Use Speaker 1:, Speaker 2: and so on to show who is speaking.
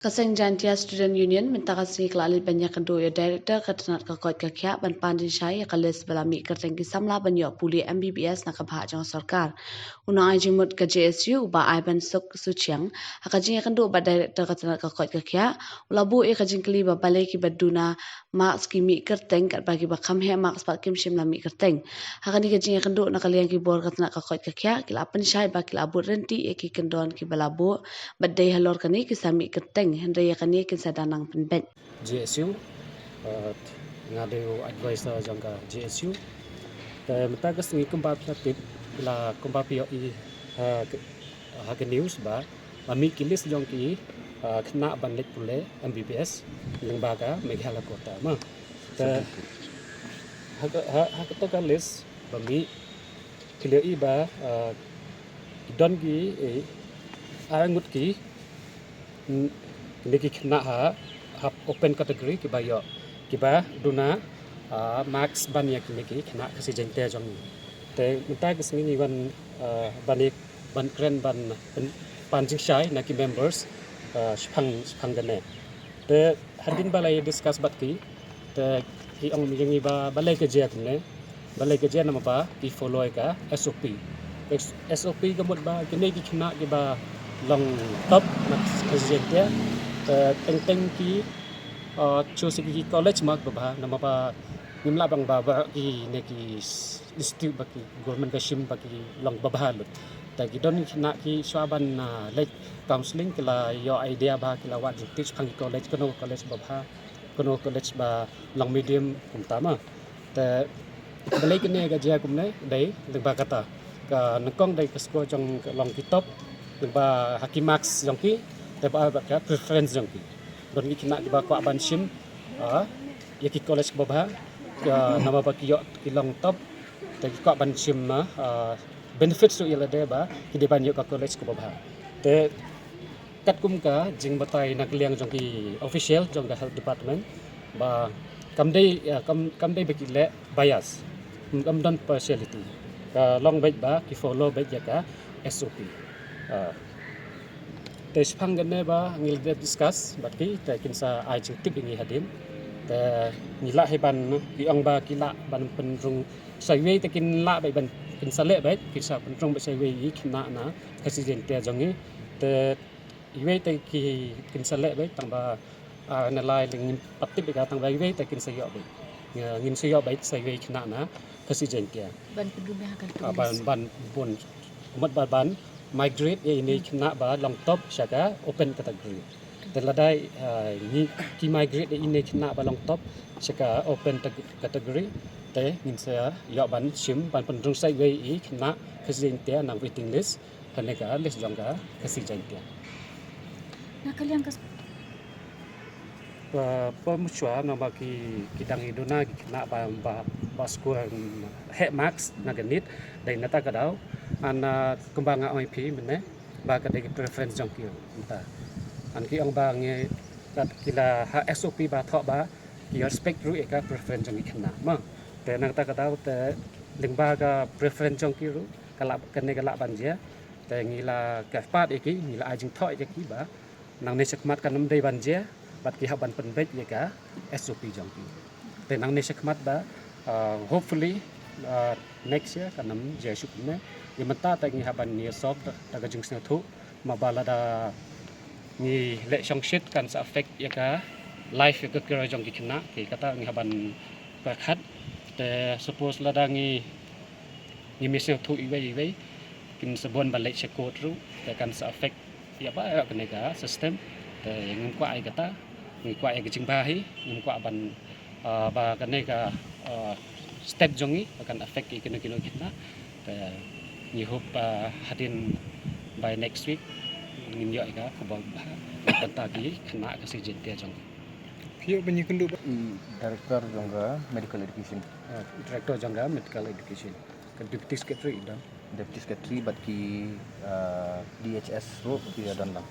Speaker 1: Kasing Jantia Student Union minta kasing kelali banyak kedua ya director ketenat kekot kekya ban pandin syai kalis belami kerteng kisamla banyak puli MBBS nak kebhak jang sarkar. Unang ai jimut ke JSU ba ai ban suk suciang hakajing akan do ba director ketenat kekot kekya ulabu e kajing keli ba balai ki baduna marks ki mi kerteng kat bagi ba kam he marks ba kim shim lami kerteng. Hakani kajing akan do nak kalian ki bor ketenat kekot kekya kila apan syai ba kila abut renti e ki kendon ki balabu badai halor kani kisami kerteng Henry yakani kinsa danang penbet.
Speaker 2: GSU ngadu advisor jangka GSU mata kas ngi kumpa tip la kumpa pio I ha news ba ami kilis jongki kena banlik pule MBBS lembaga Meghalaya Kota ma ta ha to kalis bami kilio I ba don ki arangut ki niki kena ha open category ki bayo ki ba duna max ban ya ki kena kasi jente jong te minta kes ni ban banik ban kren ban panjing shai na ki members spang gane te hadin balai discuss bat ki te ki ong mi ba balai ke je ne balai ke je nama ba ki follow ka SOP gamut ba kini ki kena ki ba long top nak presidentnya teng ki choose ki college mak ba nama ba nimla bang ba ki neki institute baki government kashim baki long babhalut ta ki don na ki swaban like counseling kila yo idea ba kila wat teach phang college kono college babha kono college ba long medium kumtama ta balai kene ga ja kumne dai ba kata ka nangkong dai kasko jong long kitop ba hakim max jongki ba preference jongki don ki kena ba kwa ban sim yaki college babha nama ba ki long top te kwa ban sim benefits tu ila de ba ki de ban yo ka college ko babha te kat kum ka jing batai nak liang jongki official jong the health department ba kam dei be ki le bias kam don partiality ka long baik ba ki follow baik ya ka SOP te spang gane ba ngil discuss bat ki te kinsa ai jing tip ngi hadin te ngila heban ki ong ba kila ban penrung saiwe te kin la bai ban kin sale bai kisa penrung ba saiwe I kina na presiden te jongi te iwe te ki kin sale bai tang ba na lai ling patip ka tang bai we te kin sayo bai ngin sayo bai saiwe kina na presiden te
Speaker 1: Ban pedumi akan
Speaker 2: ban pun umat ban migrate ini kena ba long top syaka open category teladai ni ki migrate ini kena ba long top syaka open category te ngin saya yo ban sim ban pendrung sai wei I kena presiden te nang waiting list kaneka list jongka presiden te
Speaker 1: na kalian kas
Speaker 2: pemucua nama ki kidang iduna ki kena ba score he max na ganit dai nata kadau ana kembang OIP mene ba ka de preference jong ki ta an ki ong ba nge kat kila ha SOP ba tho ba ki respect ru e ka preference jong ki na ma te nang ta kadau te ling ba ka preference jong ki ru kala kene kala ban je te ngila ka pat e ki ngila ajing tho e ki ba nang ne sekmat kanam dei ban je bat ki ha ban pen bet ye ka SOP jong ki te nang ne sekmat ba hopefully next year kanam je suk ne yamata ta ngi haban ni sob ta ga jing sna thu mabala da ni le chong shit kan sa affect ya ka life ya ka kira jong ki kina ki kata ngi haban ka khat te suppose la da ngi misel thu iwe kin sabon ba le chekot ru ta kan sa affect ya ba ka ne ka system te ngum kwa ai kata ngi kwa ai ka jing ba hi ngum kwa ban ba ka ne ka step jongi akan affect kino kita ni hope hadin by next week ngin yo ka ko banta ki kena kasi jente jong
Speaker 3: Pio banyak kendu
Speaker 4: Director jangga medical education.
Speaker 2: Director jangga medical education kan deputy secretary dan
Speaker 4: Deputy Secretary bat ki DHS ro ki dan lang.